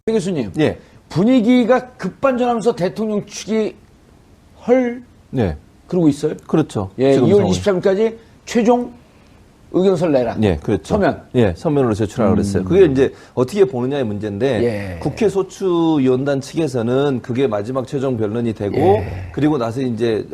배 교수님, 예. 분위기가 급반전하면서 대통령 측이 네. 그러고 있어요. 그렇죠. 예, 지금 2월 상황이. 23일까지 최종 의견서를 내라. 예, 그렇죠. 서면. 예, 서면으로 제출하라고 그랬어요. 그게 이제 어떻게 보느냐의 문제인데, 예. 국회 소추위원단 측에서는 그게 마지막 최종 변론이 되고, 그리고 나서 이제,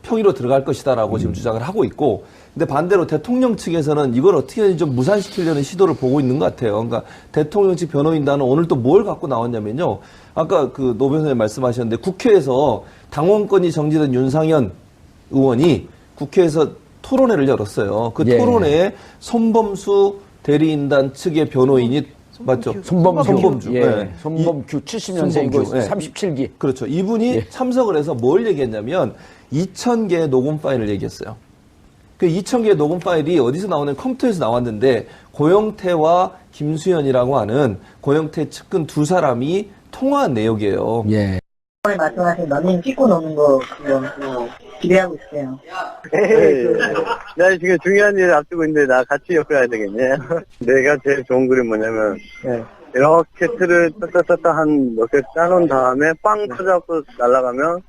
평의로 들어갈 것이다라고 지금 주장을 하고 있고, 근데 반대로 대통령 측에서는 이걸 어떻게든 좀 무산시키려는 시도를 보고 있는 것 같아요. 그러니까 대통령 측 변호인단은 오늘 또 뭘 갖고 나왔냐면요. 아까 그 노 변호사님 말씀하셨는데 국회에서 당원권이 정지된 윤상현 의원이 국회에서 토론회를 열었어요. 그 예. 토론회에 손범수 대리인단 측의 변호인이 맞죠? 손범규. 예. 네. 손범규 70년생이고 손범규, 예. 37기. 그렇죠. 이분이 참석을 해서 뭘 얘기했냐면 2,000개의 녹음 파일을 얘기했어요. 그 2,000개의 녹음 파일이 어디서 나오는 컴퓨터에서 나왔는데 고영태와 김수현이라고 하는 고영태 측근 두 사람이 통화한 내역이에요. 예. 오늘 말씀하신 런닝 찍고 노는 거 그거 기대하고 있어요. 나 지금 중요한 일을 앞두고 있는데 나 같이 엮어야 되겠네. 내가 제일 좋은 그림 뭐냐면 이렇게 틀을 떴다 한 몇 개 짜놓은 다음에 빵 터져갖고 날아가면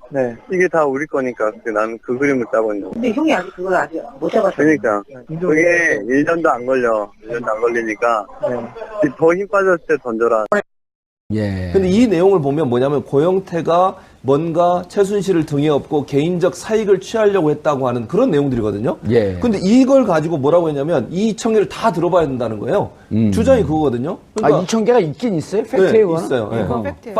이게 다 우리 거니까 나는 그 그림을 짜고 있는 거. 근데 형이 아직 그걸 아직 못 잡았어요. 그러니까 그게 1년도 안 걸려. 1년도 안 걸리니까 더 힘 빠졌을 때 던져라. 예. 근데 이 내용을 보면 뭐냐면 고영태가 뭔가 최순실을 등에 업고 개인적 사익을 취하려고 했다고 하는 그런 내용들이거든요. 예. 근데 이걸 가지고 뭐라고 했냐면 이 2,000개를 다 들어봐야 된다는 거예요. 주장이 그거거든요. 아, 2,000개가 있긴 있어요? 팩트에 네, 의거는? 있어요. 네. 그건 팩트예요.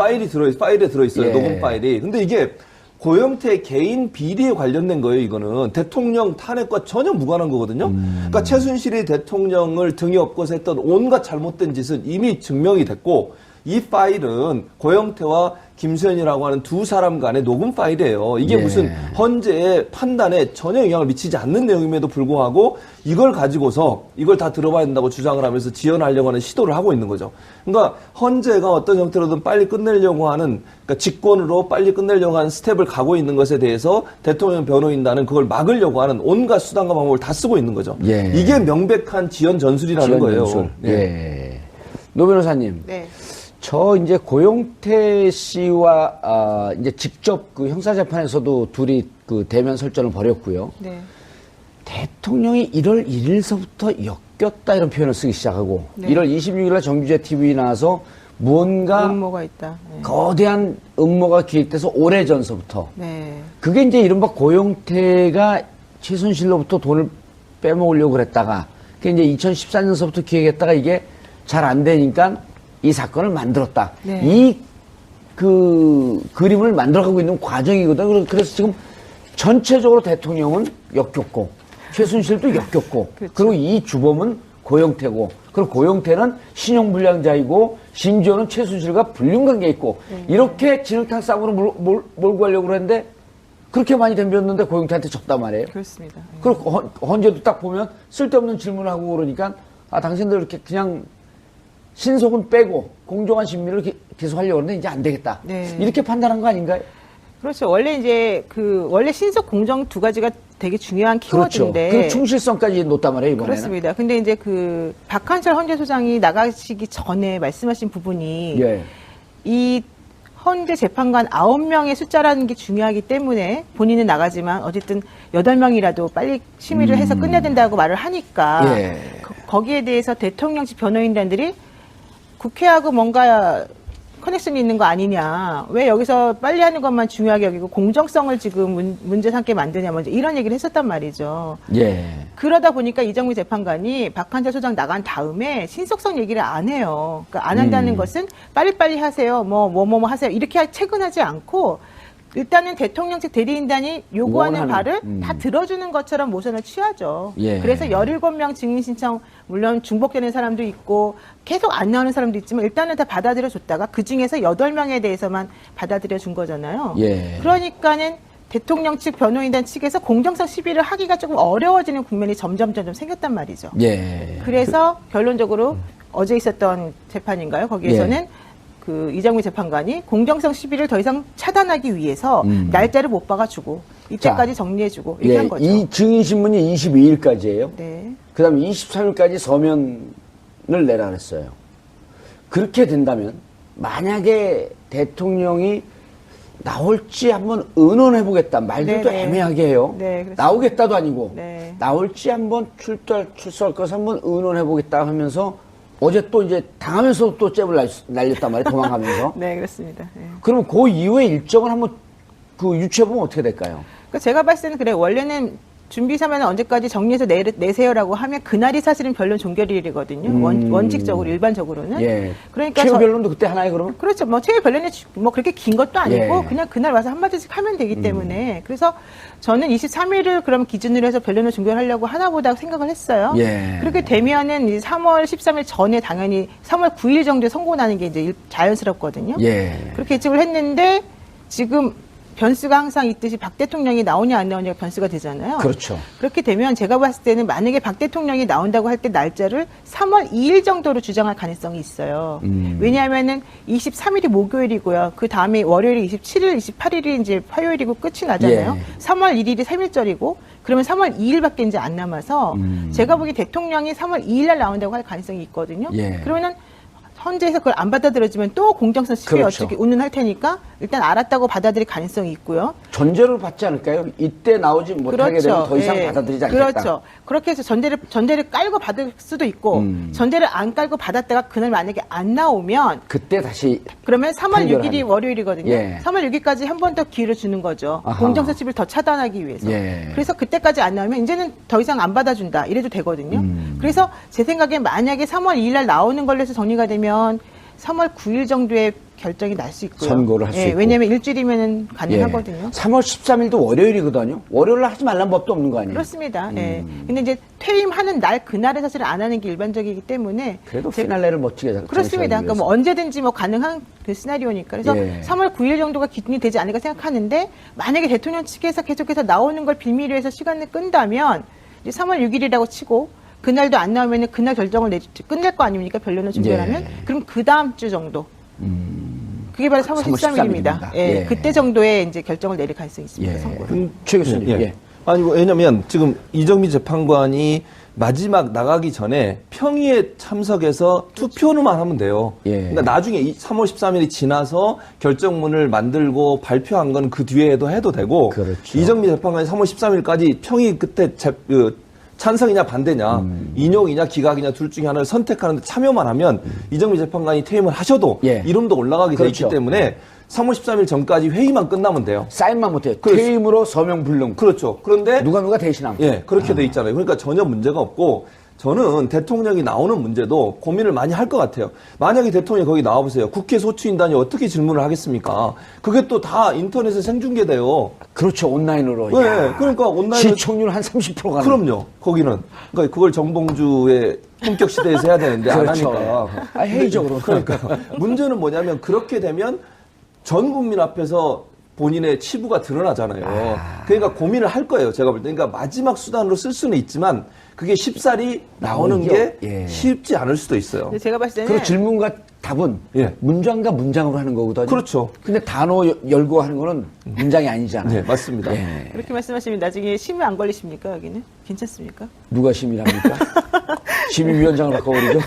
파일에 들어있어요. 예. 녹음 파일이. 근데 이게 고영태 개인 비리에 관련된 거예요, 이거는. 대통령 탄핵과 전혀 무관한 거거든요. 그러니까 최순실이 대통령을 등에 업고서 했던 온갖 잘못된 짓은 이미 증명이 됐고, 이 파일은 고영태와 김수현이라고 하는 두 사람 간의 녹음 파일이에요. 이게 예. 무슨 헌재의 판단에 전혀 영향을 미치지 않는 내용임에도 불구하고 이걸 가지고서 이걸 다 들어봐야 된다고 주장을 하면서 지연하려고 하는 시도를 하고 있는 거죠. 그러니까 헌재가 어떤 형태로든 빨리 끝내려고 하는, 그러니까 직권으로 빨리 끝내려고 하는 스텝을 가고 있는 것에 대해서 대통령 변호인단은 그걸 막으려고 하는 온갖 수단과 방법을 다 쓰고 있는 거죠. 예. 이게 명백한 지연 전술이라는 지연 거예요. 연출. 예. 예. 노 변호사님. 네. 저 이제 고영태 씨와 이제 직접 그 형사재판에서도 둘이 그 대면 설전을 벌였고요. 네. 대통령이 1월 1일서부터 엮였다 이런 표현을 쓰기 시작하고 네. 1월 26일날 정규제 TV에 나와서 무언가 음모가 있다. 네. 거대한 음모가 기획돼서 오래전서부터 네. 그게 이제 이른바 고영태가 최순실로부터 돈을 빼먹으려고 그랬다가 그게 이제 2014년서부터 기획했다가 이게 잘 안 되니까 이 사건을 만들었다. 네. 이 그 그림을 만들어가고 있는 과정이거든. 그래서 지금 전체적으로 대통령은 역겹고 최순실도 역겹고 그렇죠. 그리고 이 주범은 고영태고 그리고 고영태는 신용불량자이고 심지어는 최순실과 불륜관계에 있고 이렇게 진흙탕 싸움으로 몰고 가려고 그랬는데 그렇게 많이 덤볐는데 고영태한테 졌단 말이에요. 그렇습니다. 네. 그리고 헌재도 딱 보면 쓸데없는 질문을 하고 그러니까 아 당신들 이렇게 그냥 신속은 빼고 공정한 심리를 계속 하려고 하는데 이제 안 되겠다. 네. 이렇게 판단한 거 아닌가요? 그렇죠. 원래 이제 원래 신속 공정 두 가지가 되게 중요한 키워드인데. 그렇죠. 그 충실성까지 놓단 말이에요, 이번에는. 그렇습니다. 근데 이제 박한철 헌재소장이 나가시기 전에 말씀하신 부분이 예. 이 헌재 재판관 9명의 숫자라는 게 중요하기 때문에 본인은 나가지만 어쨌든 8명이라도 빨리 심의를 해서 끝내야 된다고 말을 하니까 예. 거기에 대해서 대통령직 변호인단들이 국회하고 뭔가 커넥션이 있는 거 아니냐. 왜 여기서 빨리 하는 것만 중요하게 여기고 공정성을 지금 문제 삼게 만드냐. 먼저 이런 얘기를 했었단 말이죠. 예. 그러다 보니까 이정미 재판관이 박한철 소장 나간 다음에 신속성 얘기를 안 해요. 그러니까 안 한다는 것은 빨리빨리 하세요. 뭐 하세요. 이렇게 체근하지 않고 일단은 대통령직 대리인단이 요구하는 바를 다 들어주는 것처럼 모션을 취하죠. 예. 그래서 17명 증인 신청 물론 중복되는 사람도 있고 계속 안 나오는 사람도 있지만 일단은 다 받아들여 줬다가 그중에서 8명에 대해서만 받아들여 준 거잖아요. 예. 그러니까는 대통령 측 변호인단 측에서 공정성 시비를 하기가 조금 어려워지는 국면이 점점 생겼단 말이죠. 예. 그래서 결론적으로 어제 있었던 재판인가요? 거기에서는 그 이정미 재판관이 공정성 시비를 더 이상 차단하기 위해서 날짜를 못 박아주고 이때까지 정리해주고 이렇게 한 거죠. 이 증인신문이 22일까지예요. 네. 그 다음에 23일까지 서면을 내라 그랬어요. 그렇게 된다면 만약에 대통령이 나올지 한번 의논해보겠다. 말들도 네네. 애매하게 해요. 네, 그렇습니다. 나오겠다도 아니고 네. 나올지 한번 출소할 것을 한번 의논해보겠다 하면서 어제 또 이제 당하면서 또 잽을 날렸단 말이에요. 도망가면서. 네, 그렇습니다. 네. 그러면 그 이후에 일정을 한번 그 유추해보면 어떻게 될까요? 그러니까 제가 봤을 때는 그래 원래는 준비 사면은 언제까지 정리해서 내세요라고 하면 그날이 사실은 변론 종결일이거든요. 원칙적으로 일반적으로는. 예. 그러니까 최후 변론도 그때 하나요, 그러면? 그렇죠. 뭐 최후 변론이 뭐 그렇게 긴 것도 아니고 예. 그냥 그날 와서 한마디씩 하면 되기 때문에 그래서 저는 23일을 그럼 기준으로 해서 변론을 종결하려고 하나보다 생각을 했어요. 예. 그렇게 되면은 이제 3월 13일 전에 당연히 3월 9일 정도에 선고 나는 게 이제 자연스럽거든요. 예. 그렇게 예측을 했는데 지금 변수가 항상 있듯이 박 대통령이 나오냐 안 나오냐가 변수가 되잖아요. 그렇죠. 그렇게 되면 제가 봤을 때는 만약에 박 대통령이 나온다고 할 때 날짜를 3월 2일 정도로 주장할 가능성이 있어요. 왜냐하면은 23일이 목요일이고요. 그 다음에 월요일이 27일, 28일이 이제 화요일이고 끝이 나잖아요. 예. 3월 1일이 3일절이고 그러면 3월 2일밖에 이제 안 남아서 제가 보기 대통령이 3월 2일 날 나온다고 할 가능성이 있거든요. 예. 그러면은 헌재에서 그걸 안 받아들여지면 또 공정성 시비에 그렇죠. 어떻게 운운할 테니까 일단 알았다고 받아들일 가능성이 있고요. 전제를 받지 않을까요? 이때 나오지 못하게 되면 더 이상 예. 받아들이지 않겠다. 그렇죠. 그렇게 해서 전제를 깔고 받을 수도 있고 전제를 안 깔고 받았다가 그날 만약에 안 나오면 그때 다시 그러면 3월 판결하는. 6일이 월요일이거든요. 예. 3월 6일까지 한 번 더 기회를 주는 거죠. 아하. 공정성 시비를 더 차단하기 위해서. 예. 그래서 그때까지 안 나오면 이제는 더 이상 안 받아준다. 이래도 되거든요. 그래서 제 생각엔 만약에 3월 2일 날 나오는 걸로 해서 정리가 되면 3월 9일 정도에 결정이 날 수 있고요. 선고를 할 수 있고. 왜냐하면 일주일이면 가능하거든요. 3월 13일도 월요일이거든요. 월요일날 하지 말라는 법도 없는 거 아니에요? 그렇습니다. 예. 근데 이제 퇴임하는 날 그날에 사실 안 하는 게 일반적이기 때문에 그래도 피날레를 멋지게 그렇습니다. 그러니까 뭐 언제든지 뭐 가능한 그 시나리오니까. 그래서 예. 3월 9일 정도가 기준이 되지 않을까 생각하는데 만약에 대통령 측에서 계속해서 나오는 걸 빌미로 해서 시간을 끈다면 이제 3월 6일이라고 치고 그날도 안 나오면 그날 결정을 끝낼 거 아닙니까? 변론을 종결하면. 예. 그럼 그 다음 주 정도. 그게 바로 3월 13일입니다. 예. 예. 그때 정도에 이제 결정을 내릴 가능성이 있습니다. 예. 선고를. 최 교수님. 예. 예. 아니, 왜냐면 지금 이정미 재판관이 마지막 나가기 전에 평의에 참석해서 투표만 하면 돼요. 예. 그러니까 나중에 3월 13일이 지나서 결정문을 만들고 발표한 건 그 뒤에도 해도 되고 그렇죠. 이정미 재판관이 3월 13일까지 평의 끝에 찬성이냐 반대냐 인용이냐 기각이냐 둘 중에 하나를 선택하는데 참여만 하면 이정미 재판관이 퇴임을 하셔도 예. 이름도 올라가게 돼 그렇죠. 있기 때문에 3월 13일 전까지 회의만 끝나면 돼요. 사인만 못해요. 그렇죠. 퇴임으로 서명 불능. 그렇죠. 그런데 누가 대신하면. 예, 그렇게 돼 있잖아요. 그러니까 전혀 문제가 없고 저는 대통령이 나오는 문제도 고민을 많이 할 것 같아요. 만약에 대통령이 거기 나와보세요. 국회 소추인단이 어떻게 질문을 하겠습니까? 그게 또 다 인터넷에 생중계돼요. 그렇죠. 온라인으로. 네, 야. 그러니까 온라인 시청률 한 30% 가는. 그럼요. 거기는 그러니까 그걸 정봉주의 품격 시대에서 해야 되는데 안 그렇죠. 하니까. 회의적으로. 그러니까 문제는 뭐냐면 그렇게 되면 전 국민 앞에서 본인의 치부가 드러나잖아요. 그러니까 고민을 할 거예요. 제가 볼 때. 그러니까 마지막 수단으로 쓸 수는 있지만 그게 쉽사리 나오는 나오죠. 게 예. 쉽지 않을 수도 있어요. 근데 제가 봤을 때는 그리고 질문과 답은 예. 문장과 문장으로 하는 거거든요. 그렇죠. 근데 단어 열고 하는 거는 문장이 아니잖아요. 네, 맞습니다. 예. 그렇게 말씀하시면 나중에 심의 안 걸리십니까? 여기는? 괜찮습니까? 누가 심의랍니까? 심의위원장을 바꿔버리죠?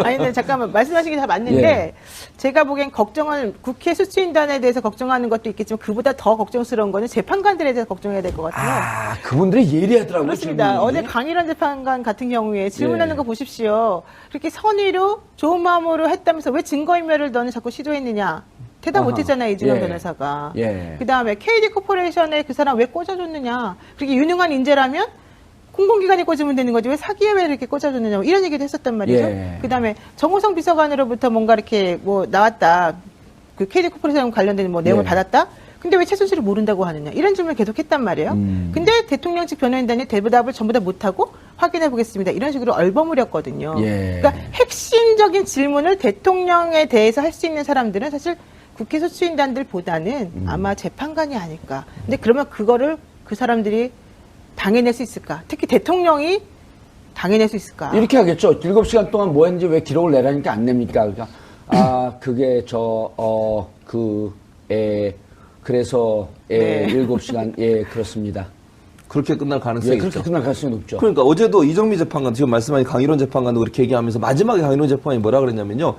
아니, 근데 잠깐만. 말씀하신 게 다 맞는데, 예. 제가 보기엔 걱정을, 국회 수치인단에 대해서 걱정하는 것도 있겠지만, 그보다 더 걱정스러운 거는 재판관들에 대해서 걱정해야 될 것 같아요. 아, 그분들이 예리하더라고요. 그렇습니다. 질문이. 어제 강일원 재판관 같은 경우에 질문하는 예. 거 보십시오. 그렇게 선의로 좋은 마음으로 했다면서 왜 증거인멸을 너는 자꾸 시도했느냐. 대답 아하. 못했잖아요, 이준영 예. 변호사가. 예. 그 다음에 KD 코퍼레이션에 그 사람 왜 꽂아줬느냐. 그렇게 유능한 인재라면 공공기관에 꽂으면 되는 거지 왜 사기에 왜 이렇게 꽂아줬느냐. 이런 얘기도 했었단 말이죠. 예. 그 다음에 정호성 비서관으로부터 뭔가 이렇게 뭐 나왔다. 그 KD 코퍼레이션 관련된 뭐 내용을 예. 받았다. 근데 왜 최순실을 모른다고 하느냐. 이런 질문을 계속 했단 말이에요. 근데 대통령 측 변호인단이 대답을 전부 다 못하고 확인해 보겠습니다. 이런 식으로 얼버무렸거든요. 예. 그러니까 핵심적인 질문을 대통령에 대해서 할 수 있는 사람들은 사실 국회 소추인단들보다는 아마 재판관이 아닐까. 근데 그러면 그거를 그 사람들이 당해낼 수 있을까? 특히 대통령이 당해낼 수 있을까? 이렇게 하겠죠. 7시간 동안 뭐 했는지 왜 기록을 내라니까 안 냅니까? 그러니까, 그게 그래서, 네. 7시간, 예, 그렇습니다. 그렇게 끝날 가능성이 예, 그렇게 있죠. 끝날 가능성이 높죠. 그러니까 어제도 이정미 재판관 지금 말씀하신 강일원 재판관도 그렇게 얘기하면서 마지막에 강일원 재판관이 뭐라 그랬냐면요.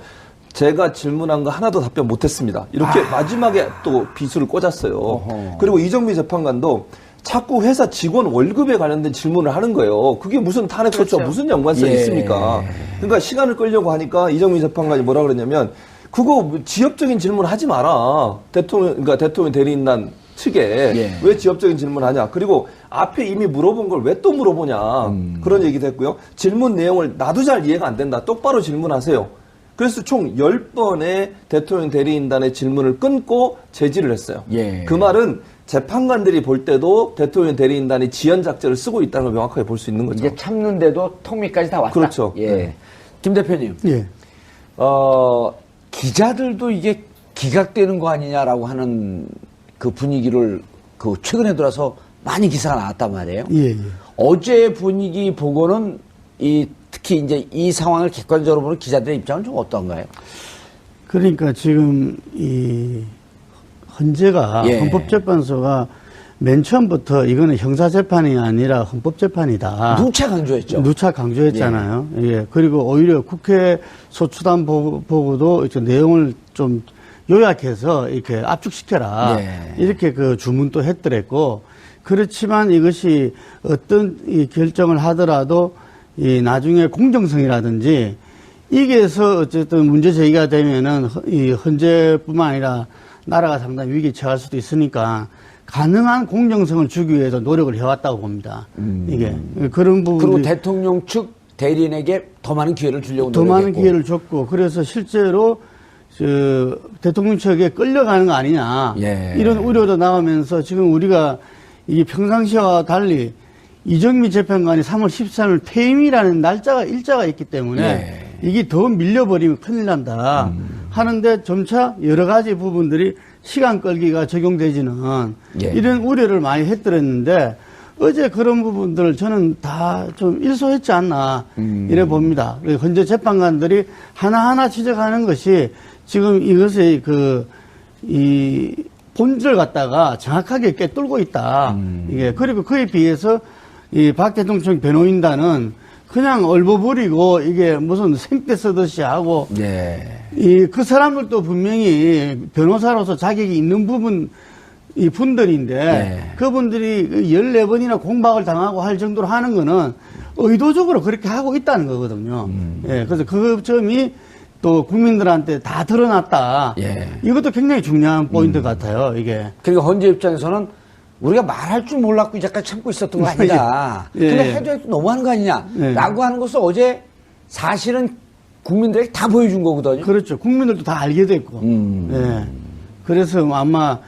제가 질문한 거 하나도 답변 못했습니다. 이렇게 마지막에 또 비수를 꽂았어요. 어허. 그리고 이정미 재판관도 자꾸 회사 직원 월급에 관련된 질문을 하는 거예요. 그게 무슨 탄핵 소추와 그렇죠. 무슨 연관성이 예. 있습니까? 그러니까 시간을 끌려고 하니까 이정미 재판관이 뭐라 그러냐면 그거 지엽적인 질문을 하지 마라. 그러니까 대통령 대리인단 측에 예. 왜 지엽적인 질문을 하냐. 그리고 앞에 이미 물어본 걸 왜 또 물어보냐. 그런 얘기도 했고요. 질문 내용을 나도 잘 이해가 안 된다. 똑바로 질문하세요. 그래서 총 10번의 대통령 대리인단의 질문을 끊고 제지를 했어요. 예. 그 말은 재판관들이 볼 때도 대통령 대리인단이 지연작전을 쓰고 있다는 걸 명확하게 볼 수 있는 거죠. 이제 참는데도 턱밑까지 다 왔다. 그렇죠. 예. 네. 김 대표님. 예. 기자들도 이게 기각되는 거 아니냐라고 하는 그 분위기를 그 최근에 들어서 많이 기사가 나왔단 말이에요. 예, 예. 어제 분위기 보고는 특히 이제 이 상황을 객관적으로 보는 기자들의 입장은 좀 어떤가요? 그러니까 지금 이 헌재가 예. 헌법재판소가 맨 처음부터 이거는 형사재판이 아니라 헌법재판이다. 누차 강조했죠. 누차 강조했잖아요. 예. 그리고 오히려 국회 소추단 보고도 이렇게 내용을 좀 요약해서 이렇게 압축시켜라. 예. 이렇게 그 주문도 했더랬고, 그렇지만 이것이 어떤 이 결정을 하더라도 이 나중에 공정성이라든지 이게서 어쨌든 문제 제기가 되면은 이 헌재뿐만 아니라 나라가 상당히 위기에 처할 수도 있으니까 가능한 공정성을 주기 위해서 노력을 해왔다고 봅니다. 이게 그런 부분. 그리고 대통령 측 대리인에게 더 많은 기회를 주려고 더 노력했고. 많은 기회를 줬고, 그래서 실제로 대통령 측에 끌려가는 거 아니냐. 예. 이런 우려도 나오면서 지금 우리가 이 평상시와 달리 이정미 재판관이 3월 13일 퇴임이라는 일자가 있기 때문에 예. 이게 더 밀려버리면 큰일 난다. 하는데 점차 여러 가지 부분들이 시간 끌기가 적용되지는 예. 이런 우려를 많이 했더랬는데 어제 그런 부분들을 저는 다 좀 일소했지 않나 이래 봅니다. 현재 재판관들이 하나하나 지적하는 것이 지금 이것의 이 본질을 갖다가 정확하게 꿰뚫고 있다. 이게 그리고 그에 비해서 이 박 대통령 변호인단은 그냥 얼버무리고 이게 무슨 생떼 쓰듯이 하고 예. 그 사람들도 분명히 변호사로서 자격이 있는 이 분들인데 네. 그분들이 14번이나 공박을 당하고 할 정도로 하는 거는 의도적으로 그렇게 하고 있다는 거거든요. 예, 그래서 그 점이 또 국민들한테 다 드러났다. 예. 이것도 굉장히 중요한 포인트 같아요, 이게. 그리고 헌재 입장에서는 우리가 말할 줄 몰랐고 이제까지 참고 있었던 거 아니다. 예. 근데 해도 너무하는 거 아니냐. 예. 라고 하는 것을 어제 사실은 국민들에게 다 보여준 거거든요. 그렇죠. 국민들도 다 알게 됐고. 예. 그래서 아마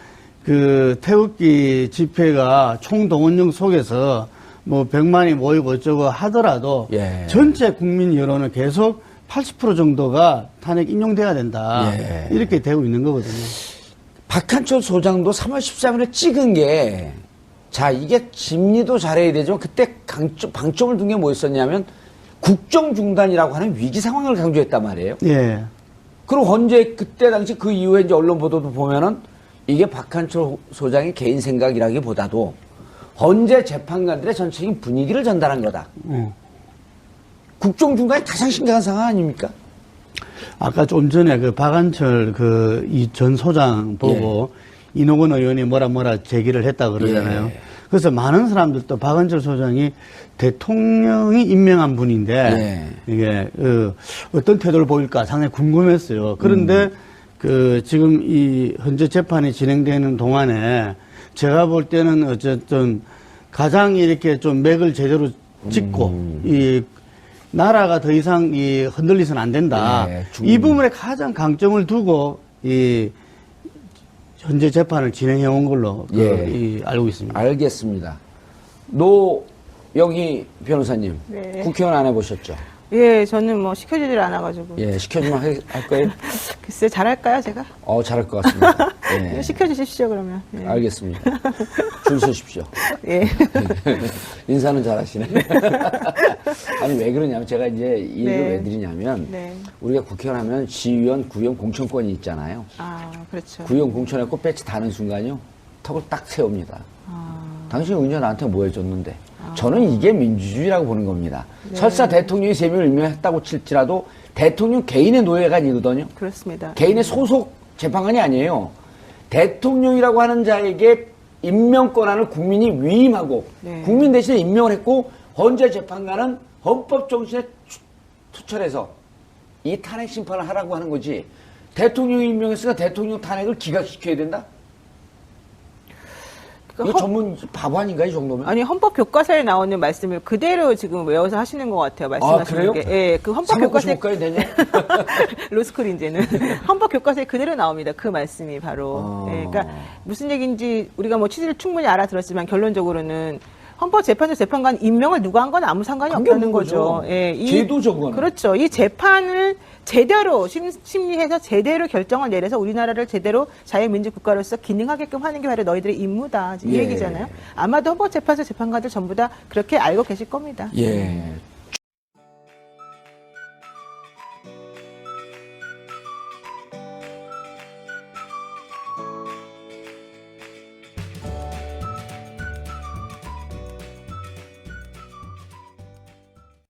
그 태극기 집회가 총동원령 속에서 뭐 100만이 모이고 어쩌고 하더라도 예. 전체 국민 여론은 계속 80% 정도가 탄핵 인용돼야 된다. 예. 이렇게 되고 있는 거거든요. 박한철 소장도 3월 13일에 찍은 게, 자, 이게 심리도 잘해야 되지만 그때 방점을 둔 게 뭐였었냐면 국정 중단이라고 하는 위기 상황을 강조했단 말이에요. 예. 그리고 헌재 그때 당시 그 이후에 이제 언론 보도도 보면은 이게 박한철 소장의 개인 생각이라기보다도 헌재 재판관들의 전체적인 분위기를 전달한 거다. 국정 중단이 가장 심각한 상황 아닙니까? 아까 좀 전에 그 박한철 이 전 소장 보고 이노건 의원이 뭐라 제기를 했다 그러잖아요. 예. 그래서 많은 사람들도 박한철 소장이 대통령이 임명한 분인데 이게 어떤 태도를 보일까 상당히 궁금했어요. 그런데 지금 이 현재 재판이 진행되는 동안에 제가 볼 때는 어쨌든 가장 이렇게 좀 맥을 제대로 짚고 이 나라가 더 이상 흔들리서는 안 된다. 이 부분에 가장 강점을 두고 이 현재 재판을 진행해 온 걸로 알고 있습니다. 알겠습니다. 노영희 변호사님, 네. 국회의원 안 해보셨죠? 예, 저는 뭐 시켜주질 않아가지고. 예, 시켜주면 할 거예요? 글쎄, 잘할까요, 제가? 잘할 것 같습니다. 예. 시켜주십시오, 그러면. 예. 알겠습니다. 줄 서십시오. 예. 인사는 잘하시네. 아니, 왜 그러냐면, 제가 이제 이 얘기를 왜 드리냐면, 네. 우리가 국회의원 하면 시의원, 구의원 공천권이 있잖아요. 아, 그렇죠. 구의원 공천했고 배치 다는 순간요, 턱을 딱 세웁니다. 당신 은연 나한테 뭐 해줬는데? 저는 이게 민주주의라고 보는 겁니다. 설사 대통령이 3명을 임명했다고 칠지라도 대통령 개인의 노예가 아니거든요. 그렇습니다. 개인의 소속 재판관이 아니에요. 대통령이라고 하는 자에게 임명 권한을 국민이 위임하고 네. 국민 대신에 임명을 했고 헌재 재판관은 헌법 정신에 투철해서 이 탄핵 심판을 하라고 하는 거지. 대통령이 임명했으니까 대통령 탄핵을 기각시켜야 된다? 이거 전문 바보 아닌가 이 정도면? 아니 헌법 교과서에 나오는 말씀을 그대로 지금 외워서 하시는 것 같아요. 말씀하시는 게. 예, 그 헌법 교과서에 되냐? 로스쿨 이제는 헌법 교과서에 그대로 나옵니다. 그 말씀이 바로. 예, 그러니까 무슨 얘기인지 우리가 뭐 취지를 충분히 알아들었지만 결론적으로는 헌법재판소 재판관 임명을 누가 한 건 아무 상관이 없다는 거죠. 예, 제도적으로. 그렇죠. 이 재판을 제대로 심리해서 제대로 결정을 내려서 우리나라를 제대로 자유민주국가로서 기능하게끔 하는 게 바로 너희들의 임무다. 이 예. 얘기잖아요. 아마도 헌법재판소 재판관들 전부 다 그렇게 알고 계실 겁니다. 예.